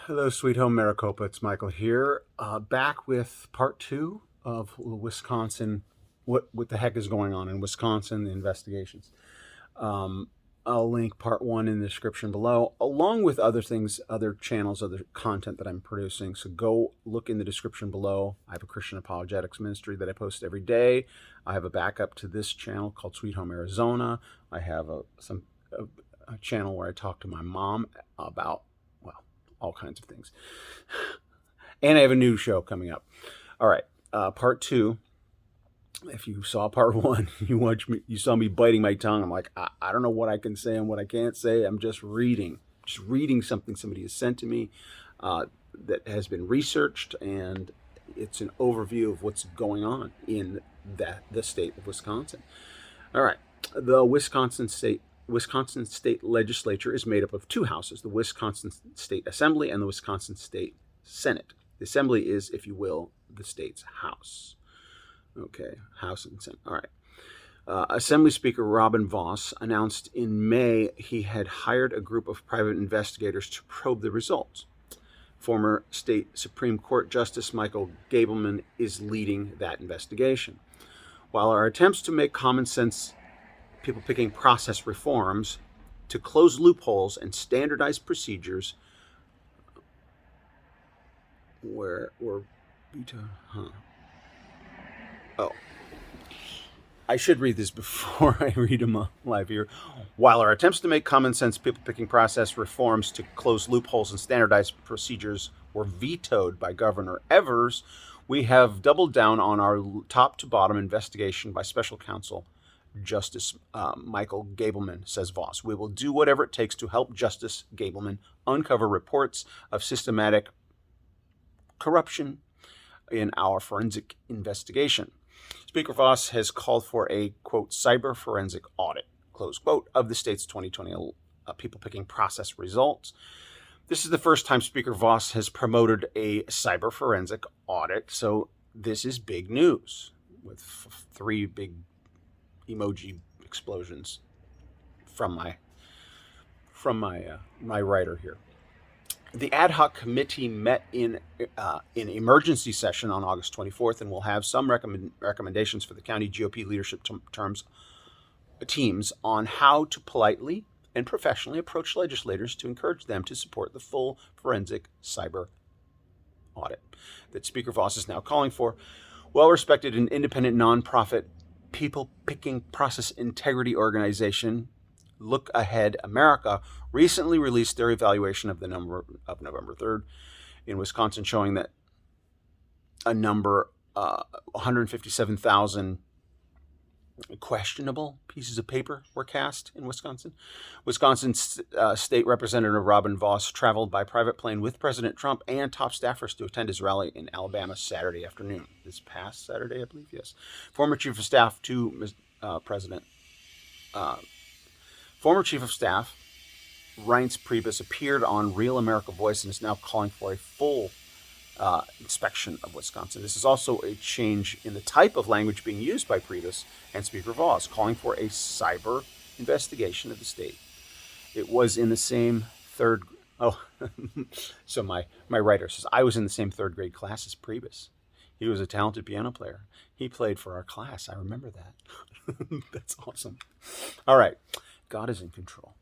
Hello, sweet home Maricopa. It's Michael here, back with part 2 of Wisconsin. What the heck is going on in Wisconsin? The investigations. I'll link part 1 in the description below, along with other things, other channels, other content that I'm producing. So go look in the description below. I have a Christian apologetics ministry that I post every day. I have a backup to this channel called Sweet Home Arizona. I have a channel where I talk to my mom about, well, all kinds of things. And I have a new show coming up. All right, part 2. If you saw part 1, you saw me biting my tongue. I'm like, I don't know what I can say and what I can't say. I'm just reading something somebody has sent to me that has been researched, and it's an overview of what's going on in the state of Wisconsin. All right, the Wisconsin State Legislature is made up of 2 houses, the Wisconsin State Assembly and the Wisconsin State Senate. The Assembly is, if you will, the state's house. Okay, House and Senate. All right. Assembly Speaker Robin Vos announced in May he had hired a group of private investigators to probe the results. Former state Supreme Court Justice Michael Gableman is leading that investigation. While our attempts to make common sense people-picking process reforms to close loopholes and standardize procedures were vetoed. Oh, I should read this before I read them live here. While our attempts to make common sense people-picking process reforms to close loopholes and standardize procedures were vetoed by Governor Evers, we have doubled down on our top-to-bottom investigation by Special Counsel Justice Michael Gableman, says Vos. We will do whatever it takes to help Justice Gableman uncover reports of systematic corruption in our forensic investigation. Speaker Vos has called for a, quote, cyber forensic audit, close quote, of the state's 2020 people-picking process results. This is the first time Speaker Vos has promoted a cyber forensic audit, so this is big news, with 3 big emoji explosions from my writer here. The ad hoc committee met in emergency session on August 24th and will have some recommendations for the county GOP leadership teams on how to politely and professionally approach legislators to encourage them to support the full forensic cyber audit that Speaker Vos is now calling for. Well-respected and independent nonprofit people-picking process integrity organization Look Ahead America recently released their evaluation of the number of November 3rd in Wisconsin, showing that a number 157,000 questionable pieces of paper were cast in Wisconsin. Wisconsin's State Representative Robin Vos traveled by private plane with President Trump and top staffers to attend his rally in Alabama Saturday afternoon. This past Saturday, I believe, yes. Former Chief of Staff to Former Chief of Staff Reince Priebus appeared on Real America Voice and is now calling for a full inspection of Wisconsin. This is also a change in the type of language being used by Priebus and Speaker Vos, calling for a cyber investigation of the state. It was in the same third... Oh, so my writer says, I was in the same 3rd grade class as Priebus. He was a talented piano player. He played for our class. I remember that. That's awesome. All right. God is in control.